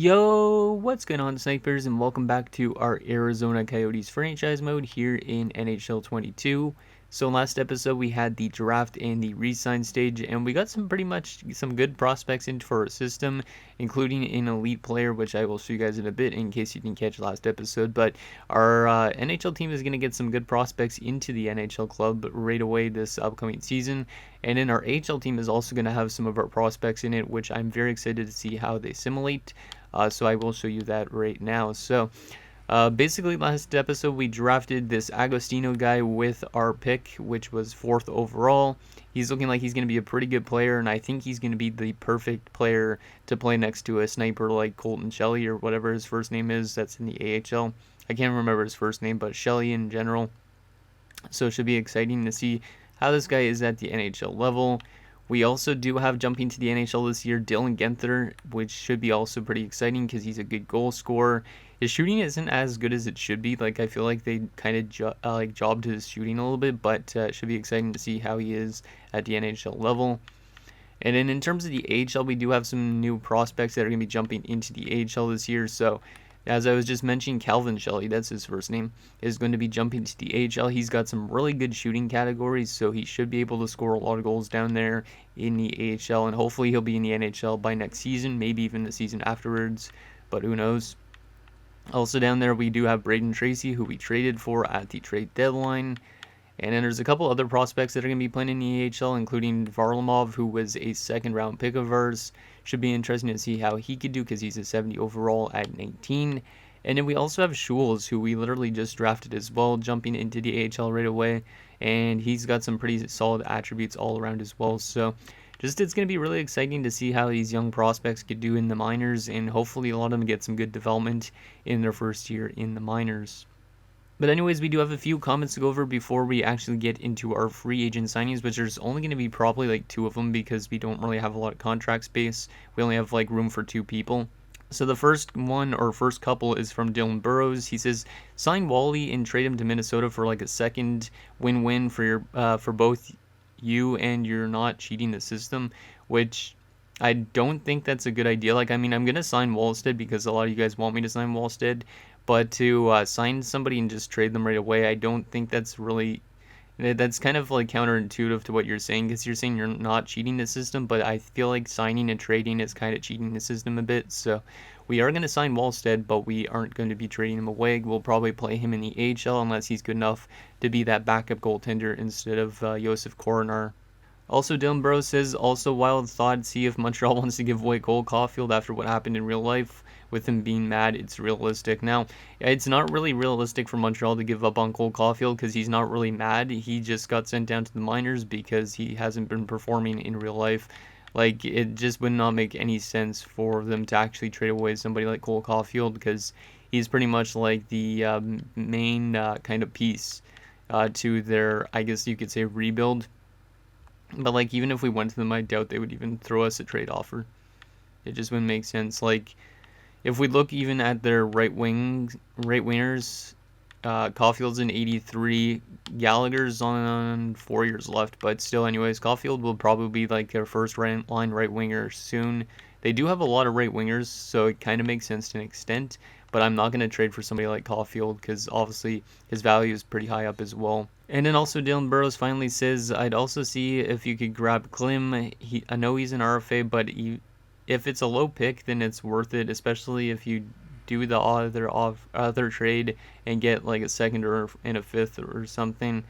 Yo, what's going on, snipers, and welcome back to our Arizona Coyotes franchise mode here in NHL 22. So last episode we had the draft and the re-sign stage, and we got some good prospects into our system, including an elite player, which I will show you guys in a bit in case you didn't catch last episode. But our NHL team is going to get some good prospects into the NHL club right away this upcoming season, and then our AHL team is also going to have some of our prospects in it, which I'm very excited to see how they assimilate. So I will show you that right now. So basically last episode we drafted this Agostino guy with our pick, which was 4th overall. He's looking like he's going to be a pretty good player, and I think he's going to be the perfect player to play next to a sniper like Colton Shelley or whatever his first name is that's in the AHL. I can't remember his first name, but Shelley in general. So it should be exciting to see how this guy is at the NHL level. We also do have jumping to the NHL this year Dylan Guenther, which should be also pretty exciting because he's a good goal scorer. His shooting isn't as good as it should be. Like I feel like they kind of jobbed his shooting a little bit, but it should be exciting to see how he is at the NHL level. And then in terms of the AHL, we do have some new prospects that are going to be jumping into the AHL this year. So as I was just mentioning, Calvin Shelley, that's his first name, is going to be jumping to the AHL. He's got some really good shooting categories, so he should be able to score a lot of goals down there in the AHL, and hopefully he'll be in the NHL by next season, maybe even the season afterwards, but who knows. Also down there we do have Braden Tracy, who we traded for at the trade deadline. And then there's a couple other prospects that are going to be playing in the AHL, including Varlamov, who was a second-round pick of ours. Should be interesting to see how he could do because he's a 70 overall at 19. And then we also have Schulz, who we literally just drafted as well, jumping into the AHL right away. And he's got some pretty solid attributes all around as well. So just it's going to be really exciting to see how these young prospects could do in the minors. And hopefully a lot of them get some good development in their first year in the minors. But anyways, we do have a few comments to go over before we actually get into our free agent signings, which there's only going to be probably like 2 of them because we don't really have a lot of contract space. We only have like room for 2 people. So the first one or first couple is from Dylan Burrows. He says, sign Wally and trade him to Minnesota for like a second win-win for both you, and you're not cheating the system, which I don't think that's a good idea. Like, I mean, I'm going to sign Wallstead because a lot of you guys want me to sign Wallstead. But to sign somebody and just trade them right away, I don't think that's kind of like counterintuitive to what you're saying, because you're saying you're not cheating the system, but I feel like signing and trading is kind of cheating the system a bit. So we are going to sign Wallstead, but we aren't going to be trading him away. We'll probably play him in the AHL unless he's good enough to be that backup goaltender instead of Josef Koronar. Also, Dylan Burrows says, also wild thought, see if Montreal wants to give away Cole Caulfield after what happened in real life. With him being mad, it's realistic. Now, it's not really realistic for Montreal to give up on Cole Caulfield because he's not really mad. He just got sent down to the minors because he hasn't been performing in real life. Like, it just would not make any sense for them to actually trade away somebody like Cole Caulfield because he's pretty much like the main kind of piece to their, I guess you could say, rebuild. But like, even if we went to them, I doubt they would even throw us a trade offer. It just wouldn't make sense. Like, if we look even at their right wingers, Caulfield's an 83, Gallagher's on 4 years left, but still, anyways, Caulfield will probably be like their first line right winger soon. They do have a lot of right wingers, so it kind of makes sense to an extent, but I'm not going to trade for somebody like Caulfield because obviously his value is pretty high up as well. And then also Dylan Burrows finally says, I'd also see if you could grab Klim. I know he's an RFA, but if it's a low pick, then it's worth it, especially if you do the other trade and get like a second and a fifth or something,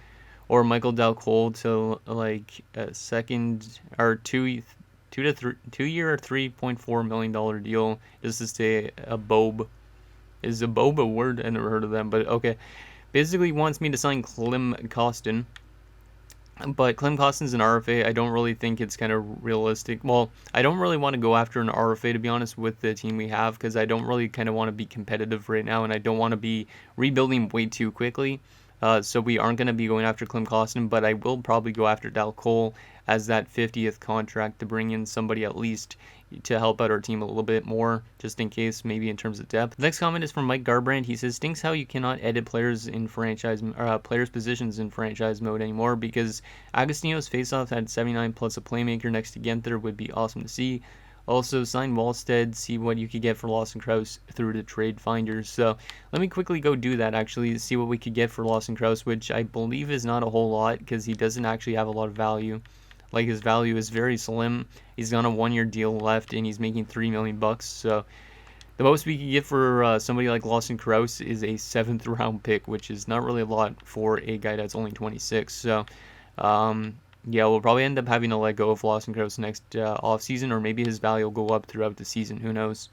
or Michael Del Cole to like a second or 2 year $3.4 million deal just to stay a Bob. Is a Bob a word? I never heard of them, but okay. Basically, he wants me to sign Klim Kostin. But Klim Kostin's an RFA. I don't really think it's kind of realistic. Well, I don't really want to go after an RFA, to be honest, with the team we have, because I don't really kind of want to be competitive right now, and I don't want to be rebuilding way too quickly. So we aren't going to be going after Klim Kostin, but I will probably go after Dal Cole as that 50th contract to bring in somebody at least to help out our team a little bit more, just in case, maybe in terms of depth. The next comment is from Mike Garbrand. He says, stinks how you cannot edit players in players' positions in franchise mode anymore, because Agostino's faceoff had 79 plus a playmaker next to Genther would be awesome to see. Also, sign Wallstead, see what you could get for Lawson Krause through the trade finders. So let me quickly go do that, actually, see what we could get for Lawson Krause, which I believe is not a whole lot because he doesn't actually have a lot of value. Like, his value is very slim. He's got a 1-year deal left, and he's making $3 million bucks. So the most we could get for somebody like Lawson Krause is a 7th round pick, which is not really a lot for a guy that's only 26. So yeah, we'll probably end up having to let go of Lawson Krause next offseason, or maybe his value will go up throughout the season. Who knows?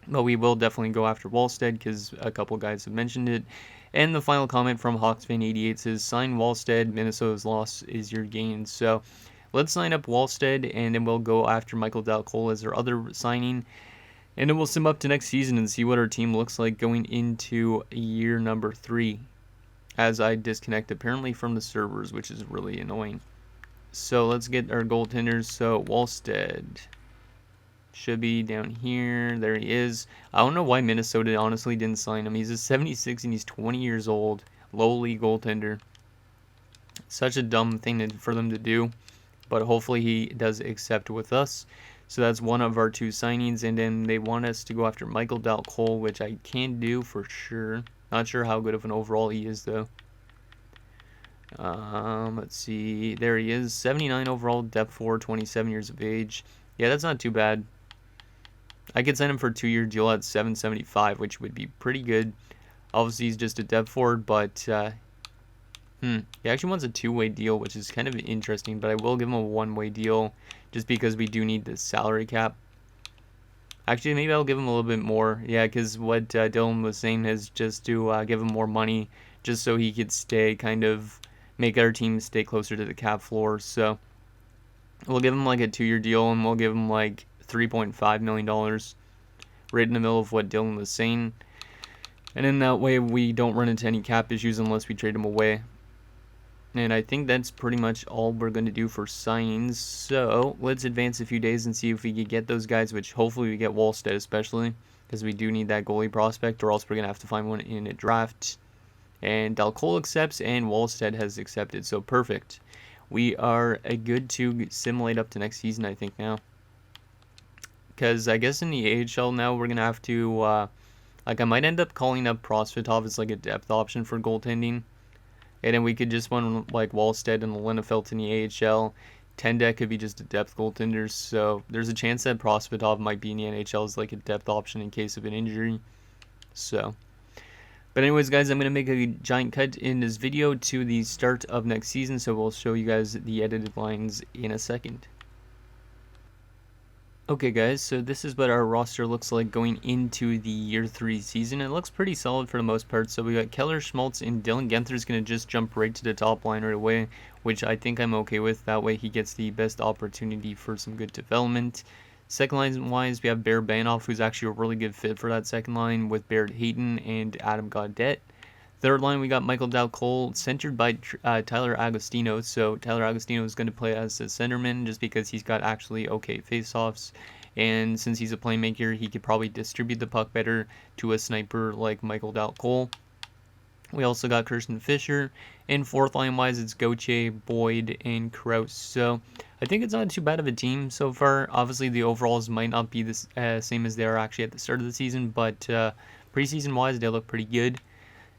But we will definitely go after Wallstead because a couple guys have mentioned it. And the final comment from HawksFan88 says, sign Wallstead, Minnesota's loss is your gain. So let's sign up Wallstead, and then we'll go after Michael Dal Cole as our other signing. And then we'll sim up to next season and see what our team looks like going into year number 3. As I disconnect apparently from the servers, which is really annoying. So let's get our goaltenders. So Wallstead should be down here. There he is. I don't know why Minnesota honestly didn't sign him. He's a 76 and he's 20 years old. Lowly goaltender. Such a dumb thing for them to do. But hopefully he does accept with us. So that's one of our 2 signings. And then they want us to go after Michael Dal Cole, which I can do for sure. Not sure how good of an overall he is, though. Let's see. There he is. 79 overall, depth 4, 27 years of age. Yeah, that's not too bad. I could sign him for a 2-year deal at $775, which would be pretty good. Obviously, he's just a depth forward, but he actually wants a 2-way deal, which is kind of interesting. But I will give him a 1-way deal just because we do need the salary cap. Actually, maybe I'll give him a little bit more. Yeah, because what Dylan was saying is just to give him more money just so he could stay, kind of make our team stay closer to the cap floor. So we'll give him like a 2-year deal, and we'll give him like $3.5 million right in the middle of what Dylan was saying. And in that way, we don't run into any cap issues unless we trade him away. And I think that's pretty much all we're going to do for signings. So let's advance a few days and see if we can get those guys, which hopefully we get Wallstead especially, because we do need that goalie prospect, or else we're going to have to find one in a draft. And Dal Cole accepts, and Wallstead has accepted, so perfect. We are good to simulate up to next season, I think, now. Because I guess in the AHL now, we're going to have to, like, I might end up calling up Prosvetov as, like, a depth option for goaltending. And then we could just run like Wallstead and Lenefelt in the AHL. Tendek could be just a depth goaltender. So there's a chance that Prosvetov might be in the NHL as like a depth option in case of an injury. So, but anyways, guys, I'm going to make a giant cut in this video to the start of next season. So we'll show you guys the edited lines in a second. Okay guys, so this is what our roster looks like going into the year 3 season. It looks pretty solid for the most part. So we got Keller, Schmaltz, and Dylan Genther's going to just jump right to the top line right away, which I think I'm okay with. That way he gets the best opportunity for some good development. Second line wise, we have Bear Banoff, who's actually a really good fit for that second line with Barrett Hayton and Adam Gaudette. Third line, we got Michael Dal Cole, centered by Tyler Agostino. So Tyler Agostino is going to play as a centerman just because he's got actually okay faceoffs. And since he's a playmaker, he could probably distribute the puck better to a sniper like Michael Dal Cole. We also got Kirsten Fisher. And fourth line-wise, it's Gauthier, Boyd, and Krause. So I think it's not too bad of a team so far. Obviously, the overalls might not be the same as they are actually at the start of the season. But preseason-wise, they look pretty good.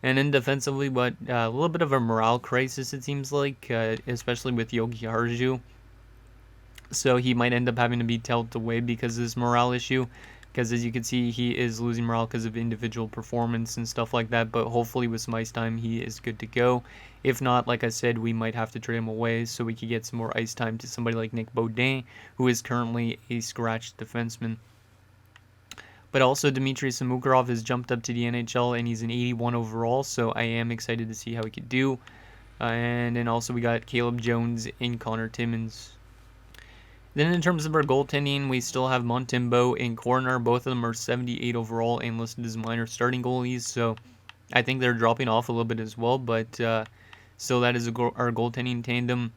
And then defensively, but a little bit of a morale crisis, it seems like, especially with Yogi Harju. So he might end up having to be dealt away because of this morale issue. Because as you can see, he is losing morale because of individual performance and stuff like that. But hopefully with some ice time, he is good to go. If not, like I said, we might have to trade him away so we could get some more ice time to somebody like Nick Baudin, who is currently a scratched defenseman. But also, Dmitry Samukarov has jumped up to the NHL, and he's an 81 overall, so I am excited to see how he could do. And then also, we got Caleb Jones and Connor Timmins. Then in terms of our goaltending, we still have Montembeault and Coroner. Both of them are 78 overall and listed as minor starting goalies, so I think they're dropping off a little bit as well. But still, that is our goaltending tandem.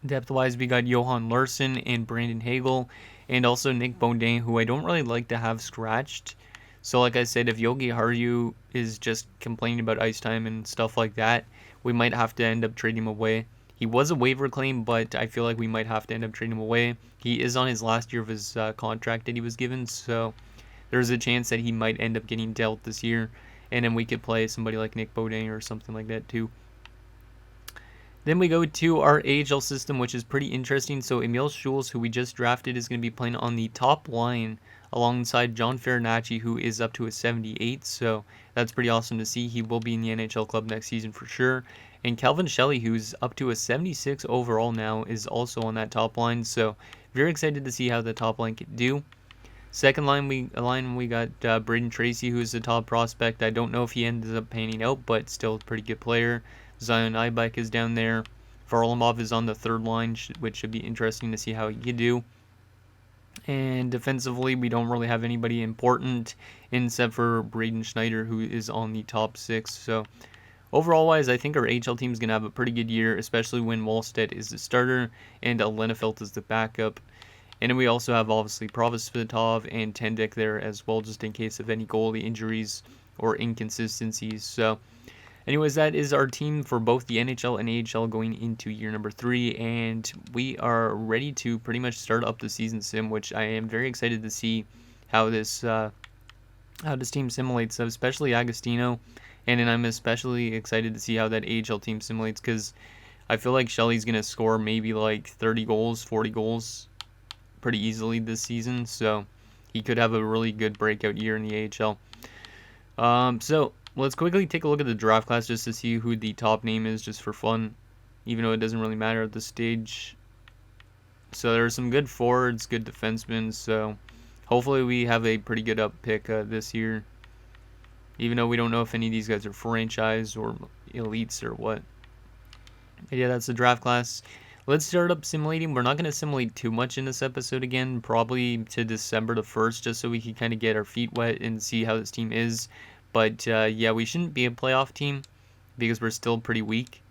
Depth-wise, we got Johan Larsson and Brandon Hagel, and also Nick Baudin, who I don't really like to have scratched. So like I said, if Yogi Haru is just complaining about ice time and stuff like that, we might have to end up trading him away. He was a waiver claim, but I feel like we might have to end up trading him away. He is on his last year of his contract that he was given, so there's a chance that he might end up getting dealt this year, and then we could play somebody like Nick Beaudin or something like that too. Then we go to our AHL system, which is pretty interesting. So Emil Schulz, who we just drafted, is going to be playing on the top line alongside John Farinacci, who is up to a 78. So that's pretty awesome to see. He will be in the NHL club next season for sure. And Calvin Shelley, who's up to a 76 overall now, is also on that top line. So very excited to see how the top line can do. Second line, we got Braden Tracy, who's the top prospect. I don't know if he ends up panning out, but still a pretty good player. Zion Ibach is down there. Varlamov is on the third line, which should be interesting to see how he can do. And defensively, we don't really have anybody important except for Braden Schneider, who is on the top six. So overall-wise, I think our AHL team is going to have a pretty good year, especially when Wallstedt is the starter and Lenefeld is the backup. And then we also have, obviously, Provospitov and Tendek there as well, just in case of any goalie injuries or inconsistencies. So anyways, that is our team for both the NHL and AHL going into year number 3, and we are ready to pretty much start up the season sim, which I am very excited to see how this team simulates, especially Agostino, and then I'm especially excited to see how that AHL team simulates, because I feel like Shelley's going to score maybe like 30 goals, 40 goals pretty easily this season, so he could have a really good breakout year in the AHL. So let's quickly take a look at the draft class just to see who the top name is, just for fun, even though it doesn't really matter at this stage. So there are some good forwards, good defensemen, so hopefully we have a pretty good up pick this year, even though we don't know if any of these guys are franchise or elites or what. But yeah, that's the draft class. Let's start up simulating. We're not going to simulate too much in this episode again, probably to December the 1st, just so we can kind of get our feet wet and see how this team is. But yeah, we shouldn't be a playoff team because we're still pretty weak.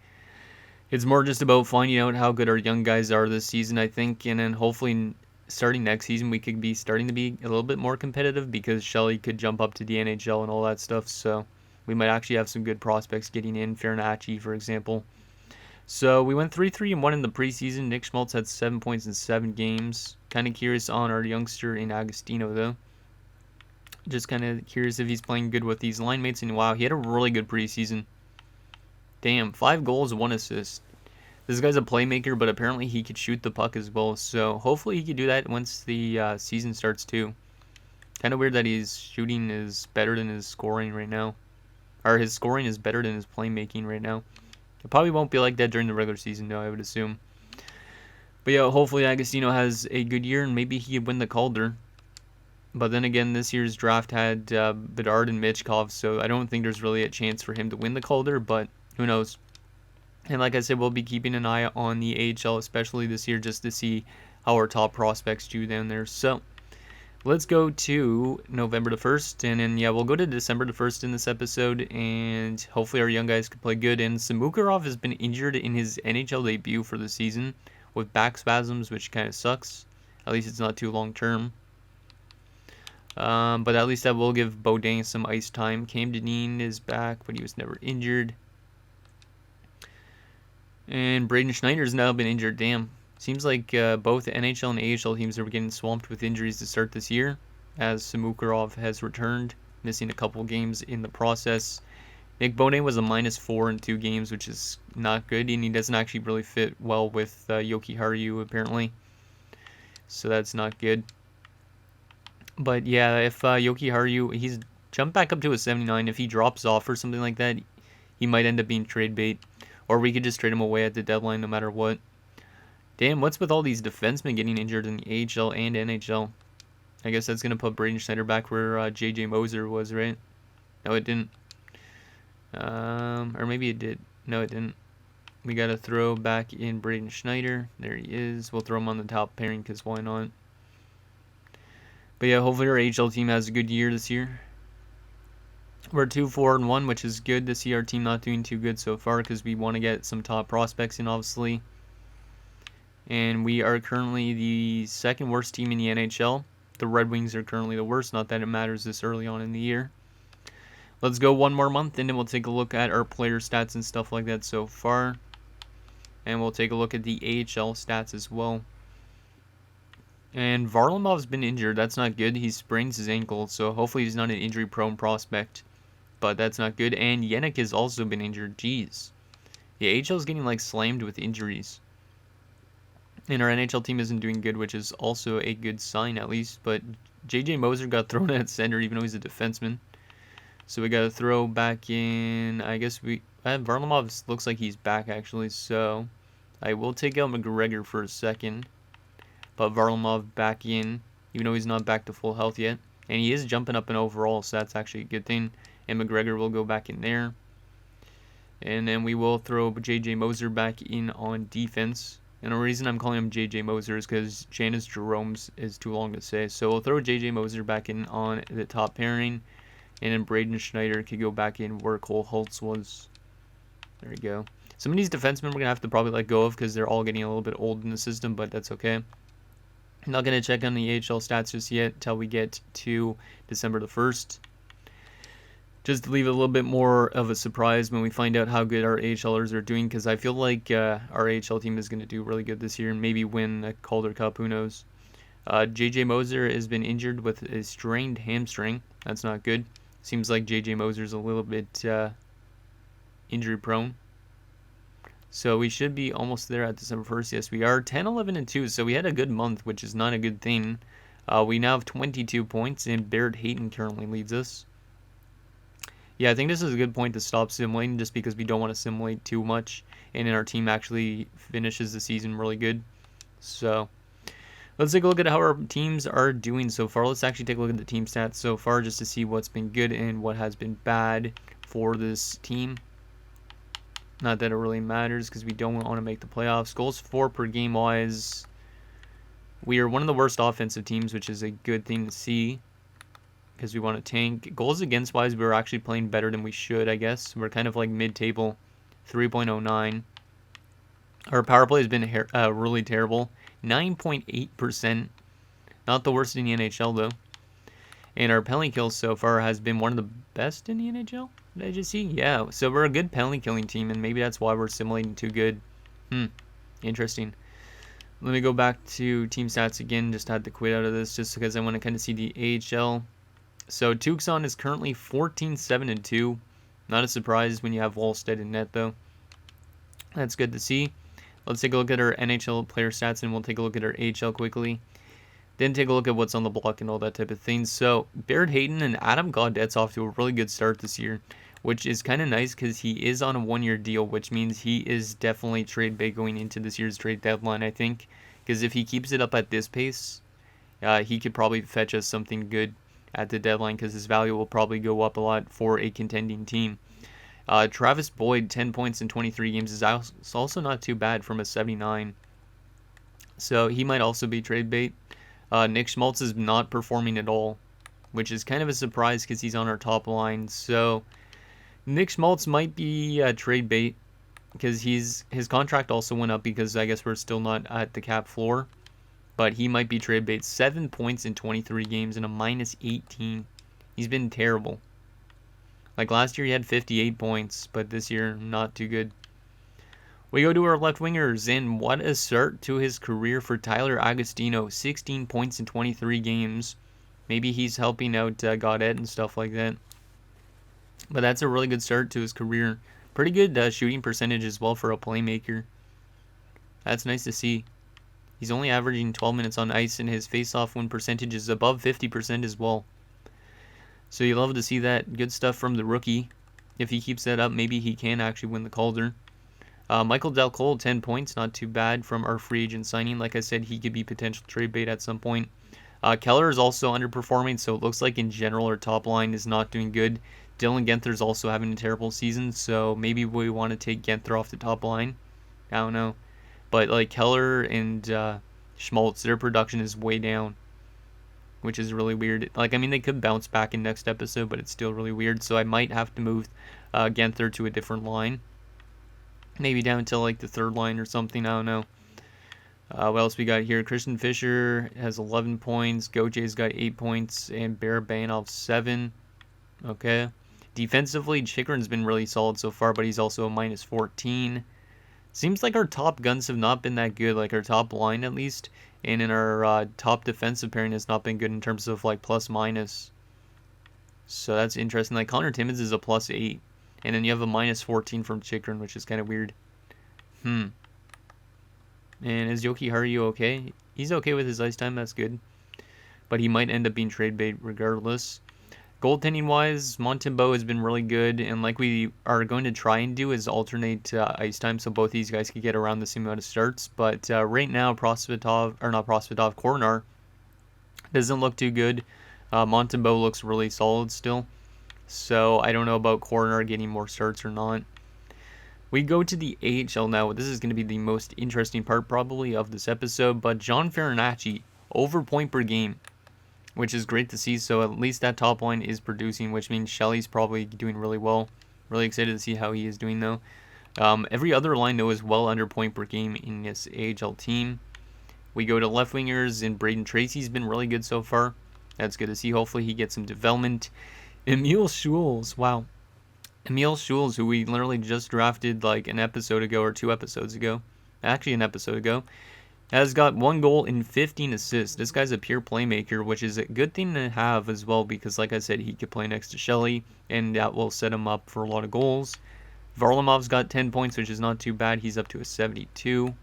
It's more just about finding out how good our young guys are this season, I think, and then hopefully starting next season we could be starting to be a little bit more competitive because Shelley could jump up to the NHL and all that stuff. So we might actually have some good prospects getting in, Farinacci, for example. So we went 3-3-1 in the preseason. Nick Schmaltz had 7 points in 7 games. Kind of curious on our youngster in Agostino, though. Just kind of curious if he's playing good with these line mates. And wow, he had a really good preseason. Damn, 5 goals, 1 assist. This guy's a playmaker, but apparently he could shoot the puck as well. So hopefully he could do that once the season starts too. Kind of weird that his shooting is better than his scoring right now. Or his scoring is better than his playmaking right now. It probably won't be like that during the regular season, though, I would assume. But yeah, hopefully Agostino has a good year and maybe he could win the Calder. But then again, this year's draft had Bedard and Michkov, so I don't think there's really a chance for him to win the Calder, but who knows. And like I said, we'll be keeping an eye on the AHL, especially this year, just to see how our top prospects do down there. So let's go to November the 1st, and then, yeah, we'll go to December the 1st in this episode, and hopefully our young guys can play good. And Samukharov has been injured in his NHL debut for the season with back spasms, which kind of sucks. At least it's not too long-term. But at least that will give Beaudin some ice time. Cam Dineen is back, but he was never injured. And Braden Schneider's now been injured, damn. Seems like both the NHL and AHL teams are getting swamped with injuries to start this year, as Samukharov has returned, missing a couple games in the process. Nick Beaudin was a -4 in 2 games, which is not good, and he doesn't actually really fit well with Yoki Haru, apparently. So that's not good. But yeah, if Yoki Haru, he's jumped back up to a 79. If he drops off or something like that, he might end up being trade bait. Or we could just trade him away at the deadline no matter what. Damn, what's with all these defensemen getting injured in the AHL and NHL? I guess that's going to put Braden Schneider back where J.J. Moser was, right? No, it didn't. Or maybe it did. No, it didn't. We got to throw back in Braden Schneider. There he is. We'll throw him on the top pairing because why not? But yeah, hopefully our AHL team has a good year this year. We're 2-4-1, which is good to see our team not doing too good so far because we want to get some top prospects in, obviously. And we are currently the second worst team in the NHL. The Red Wings are currently the worst, not that it matters this early on in the year. Let's go one more month, and then we'll take a look at our player stats and stuff like that so far. And we'll take a look at the AHL stats as well. And Varlamov's been injured. That's not good. He sprains his ankle, so hopefully he's not an injury-prone prospect. But that's not good. And Yannick has also been injured. Jeez. The AHL is getting like slammed with injuries. And our NHL team isn't doing good, which is also a good sign at least. But JJ Moser got thrown at center even though he's a defenseman. So we got to throw back in, I guess Varlamov looks like he's back actually. So I will take out McGregor for a second. But Varlamov back in, even though he's not back to full health yet. And he is jumping up in overall, so that's actually a good thing. And McGregor will go back in there. And then we will throw JJ Moser back in on defense. And the reason I'm calling him JJ Moser is because Janice Jerome's is too long to say. So we'll throw JJ Moser back in on the top pairing. And then Braden Schneider could go back in where Cole Holtz was. There we go. Some of these defensemen we're going to have to probably let go of because they're all getting a little bit old in the system, but that's okay. I'm not going to check on the AHL stats just yet until we get to December the 1st. Just to leave a little bit more of a surprise when we find out how good our AHLers are doing, because I feel like our AHL team is going to do really good this year and maybe win the Calder Cup, who knows. JJ Moser has been injured with a strained hamstring. That's not good. Seems like JJ Moser's a little bit injury prone. So we should be almost there at December 1st. Yes, we are 10, 11, and 2. So we had a good month, which is not a good thing. We now have 22 points, and Barrett Hayton currently leads us. Yeah, I think this is a good point to stop simulating just because we don't want to simulate too much. And then our team actually finishes the season really good. So let's take a look at how our teams are doing so far. Let's actually take a look at the team stats so far just to see what's been good and what has been bad for this team. Not that it really matters because we don't want to make the playoffs. Goals for per game wise, we are one of the worst offensive teams, which is a good thing to see because we want to tank. Goals against wise, we're actually playing better than we should, I guess. We're kind of like mid-table, 3.09. Our power play has been really terrible, 9.8%. Not the worst in the NHL, though. And our penalty kills so far has been one of the best in the NHL. Did I just see? Yeah, so we're a good penalty killing team, and maybe that's why we're simulating too good. Interesting. Let me go back to team stats again. Just had to quit out of this just because I want to kind of see the AHL. So Tucson is currently 14-7-2. Not a surprise when you have Wallstead in net, though. That's good to see. Let's take a look at our NHL player stats, and we'll take a look at our AHL quickly. Then take a look at what's on the block and all that type of thing. So Barrett Hayton and Adam Gaudette's off to a really good start this year, which is kind of nice because he is on a one-year deal, which means he is definitely trade bait going into this year's trade deadline, I think. Because if he keeps it up at this pace, he could probably fetch us something good at the deadline because his value will probably go up a lot for a contending team. Travis Boyd, 10 points in 23 games, is also not too bad from a 79. So he might also be trade bait. Nick Schmaltz is not performing at all, which is kind of a surprise because he's on our top line. So Nick Schmaltz might be trade bait because his contract also went up because I guess we're still not at the cap floor. But he might be trade bait. 7 points in 23 games and a -18. He's been terrible. Like last year he had 58 points, but this year not too good. We go to our left wingers, and what a start to his career for Tyler Agostino. 16 points in 23 games. Maybe he's helping out Gaudette and stuff like that. But that's a really good start to his career. Pretty good shooting percentage as well for a playmaker. That's nice to see. He's only averaging 12 minutes on ice, and his face-off win percentage is above 50% as well. So you love to see that. Good stuff from the rookie. If he keeps that up, maybe he can actually win the Calder. Michael Del Cole, 10 points, not too bad from our free agent signing. Like I said, he could be potential trade bait at some point. Keller is also underperforming, so it looks like in general our top line is not doing good. Dylan Genther's also having a terrible season, so maybe we want to take Genther off the top line. I don't know. But like Keller and Schmaltz, their production is way down, which is really weird. Like, I mean, they could bounce back in next episode, but it's still really weird. So I might have to move Genther to a different line. Maybe down to like the third line or something. I don't know. What else we got here? Christian Fisher has 11 points. Gojay's got 8 points. And Barabanov 7. Okay. Defensively, Chikrin's been really solid so far, but he's also a -14. Seems like our top guns have not been that good, like our top line at least, and in our top defensive pairing has not been good in terms of like plus minus. So that's interesting. Like Connor Timmins is a +8, and then you have a -14 from Chikrin, which is kind of weird. And is Yoki Haru okay? He's okay with his ice time, that's good. But he might end up being trade bait regardless. Goaltending wise, Montembeault has been really good, and like we are going to try and do is alternate ice time so both these guys could get around the same amount of starts. But right now, Coronar doesn't look too good. Montembeault looks really solid still. So I don't know about Coronar getting more starts or not. We go to the AHL now. This is going to be the most interesting part probably of this episode. But John Farinacci, over point per game, which is great to see. So at least that top line is producing, which means Shelley's probably doing really well. Really excited to see how he is doing though. Every other line though is well under point per game in this AHL team. We go to left wingers, and Braden Tracy's been really good so far. That's good to see. Hopefully he gets some development. Emil Schulz, wow. Emil Schulz, who we literally just drafted like an episode ago or 2 episodes ago. Actually an episode ago. Has got 1 goal and 15 assists. This guy's a pure playmaker, which is a good thing to have as well because, like I said, he could play next to Shelley, and that will set him up for a lot of goals. Varlamov's got 10 points, which is not too bad. He's up to a 72.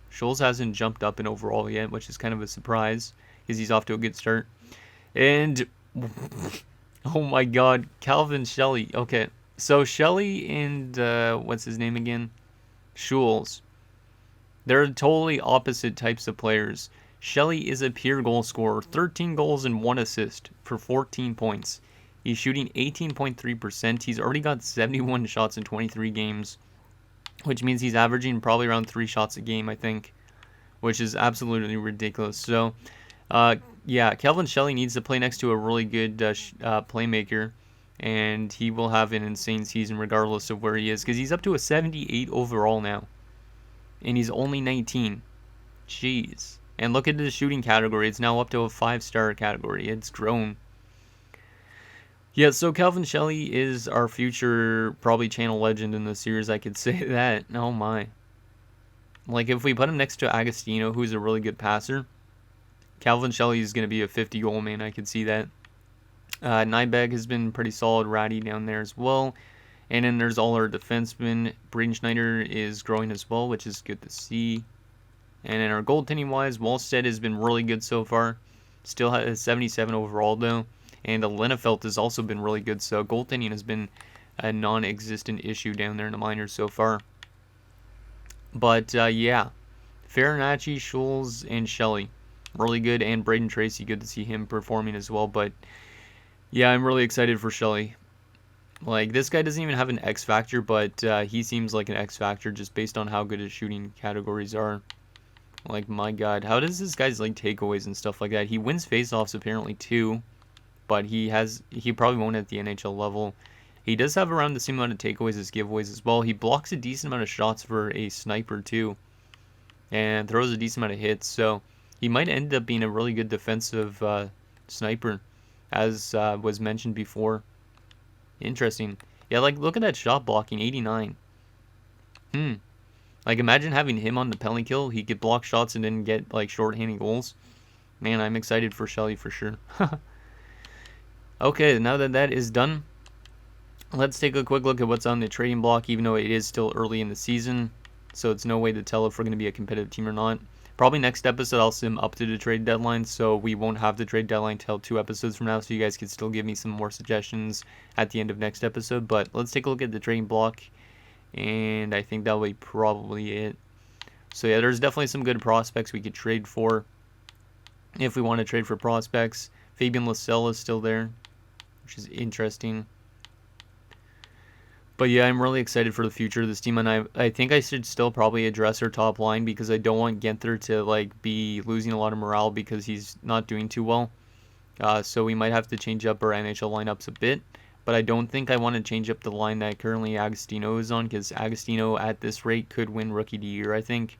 Schulz hasn't jumped up in overall yet, which is kind of a surprise because he's off to a good start. And, oh my god, Calvin Shelley. Okay, so Shelley and, what's his name again? Schulz. They're totally opposite types of players. Shelley is a pure goal scorer, 13 goals and 1 assist for 14 points. He's shooting 18.3%. He's already got 71 shots in 23 games, which means he's averaging probably around 3 shots a game, I think, which is absolutely ridiculous. So, yeah, Calvin Shelley needs to play next to a really good playmaker, and he will have an insane season regardless of where he is, because he's up to a 78 overall now. And he's only 19. Jeez. And look at the shooting category. It's now up to a 5-star category. It's grown. Yeah, so Calvin Shelley is our future, probably channel legend in the series. I could say that. Oh my. Like, if we put him next to Agostino, who's a really good passer, Calvin Shelley is going to be a 50-goal man. I could see that. Nyberg has been pretty solid. Ratty down there as well. And then there's all our defensemen. Braden Schneider is growing as well, which is good to see. And then our goaltending wise, Wallstead has been really good so far. Still has 77 overall though. And Lenefelt has also been really good. So goaltending has been a non-existent issue down there in the minors so far. But yeah, Farinacci, Schulz, and Shelley, really good. And Braden Tracy, good to see him performing as well. But yeah, I'm really excited for Shelley. Like, this guy doesn't even have an X factor, but he seems like an X factor just based on how good his shooting categories are. Like, my god, how does this guy's like takeaways and stuff like that? He wins faceoffs apparently too, but he probably won't at the NHL level. He does have around the same amount of takeaways as giveaways as well. He blocks a decent amount of shots for a sniper too, and throws a decent amount of hits. So he might end up being a really good defensive sniper, as was mentioned before. Interesting. Yeah, like, look at that shot blocking, 89. Like, imagine having him on the penalty kill. He could block shots and then get, like, short-handed goals. Man, I'm excited for Shelley for sure. Okay, now that that is done, let's take a quick look at what's on the trading block, even though it is still early in the season. So it's no way to tell if we're going to be a competitive team or not. Probably next episode I'll sim up to the trade deadline, so we won't have the trade deadline till 2 episodes from now, so you guys can still give me some more suggestions at the end of next episode. But let's take a look at the trading block, and I think that'll be probably it. So yeah, there's definitely some good prospects we could trade for if we want to trade for prospects. Fabian Lysell is still there, which is interesting. But yeah, I'm really excited for the future of this team, and I think I should still probably address our top line because I don't want Genther to like be losing a lot of morale because he's not doing too well. So we might have to change up our NHL lineups a bit, but I don't think I want to change up the line that currently Agostino is on, because Agostino at this rate could win Rookie of the Year, I think,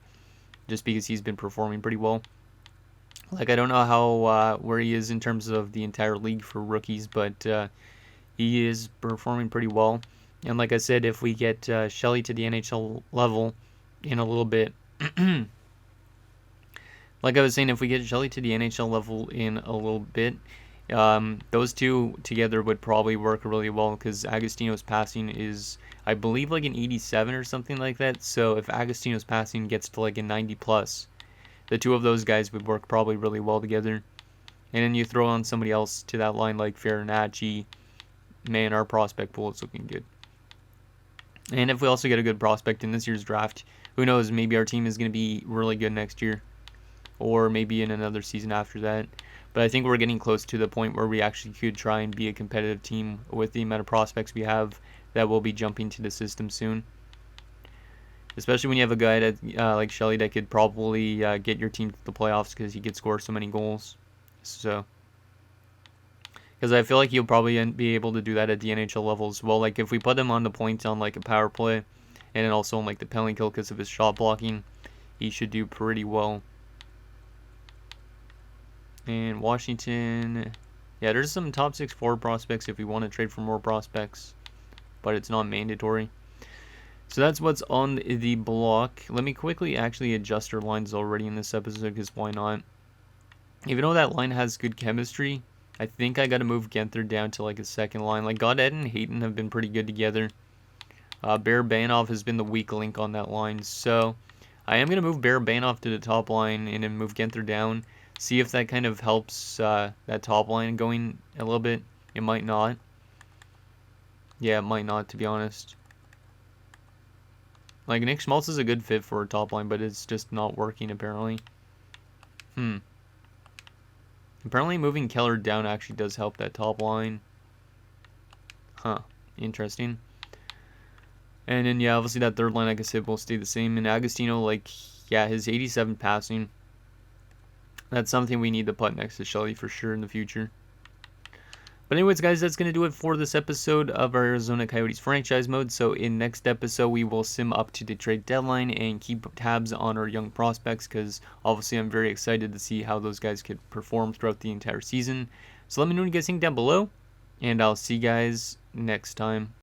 just because he's been performing pretty well. Like, I don't know how where he is in terms of the entire league for rookies, but he is performing pretty well. And like I said, if we get Shelley to the NHL level, in a little bit. Like I was saying, if we get Shelly to the NHL level in a little bit, those two together would probably work really well because Agostino's passing is, I believe, like an 87 or something like that. So if Agostino's passing gets to like a 90 plus, the two of those guys would work probably really well together. And then you throw on somebody else to that line like Farinacci, man, our prospect pool is looking good. And if we also get a good prospect in this year's draft, who knows, maybe our team is going to be really good next year. Or maybe in another season after that. But I think we're getting close to the point where we actually could try and be a competitive team with the amount of prospects we have that will be jumping to the system soon. Especially when you have a guy that, like Shelly that could probably get your team to the playoffs because he could score so many goals. So, because I feel like he'll probably be able to do that at the NHL level as well. Like if we put him on the point on like a power play, and then also on like the penalty kill because of his shot blocking, he should do pretty well. And Washington, yeah, there's some top 6 forward prospects if we want to trade for more prospects, but it's not mandatory. So that's what's on the block. Let me quickly actually adjust our lines already in this episode, because why not? Even though that line has good chemistry, I think I got to move Genther down to like a second line. Like Godet and Hayton have been pretty good together. Barabanov has been the weak link on that line, so I am going to move Barabanov to the top line and then move Genther down. See if that kind of helps that top line going a little bit. It might not. Yeah, it might not, to be honest. Like, Nick Schmaltz is a good fit for a top line, but it's just not working, apparently. Apparently moving Keller down actually does help that top line. Huh. Interesting. And then, yeah, obviously that third line, like I said, will stay the same. And Agostino, like, yeah, his 87 passing. That's something we need to put next to Shelly for sure in the future. But anyways, guys, that's going to do it for this episode of our Arizona Coyotes franchise mode. So in next episode, we will sim up to the trade deadline and keep tabs on our young prospects, because obviously I'm very excited to see how those guys could perform throughout the entire season. So let me know what you guys think down below, and I'll see you guys next time.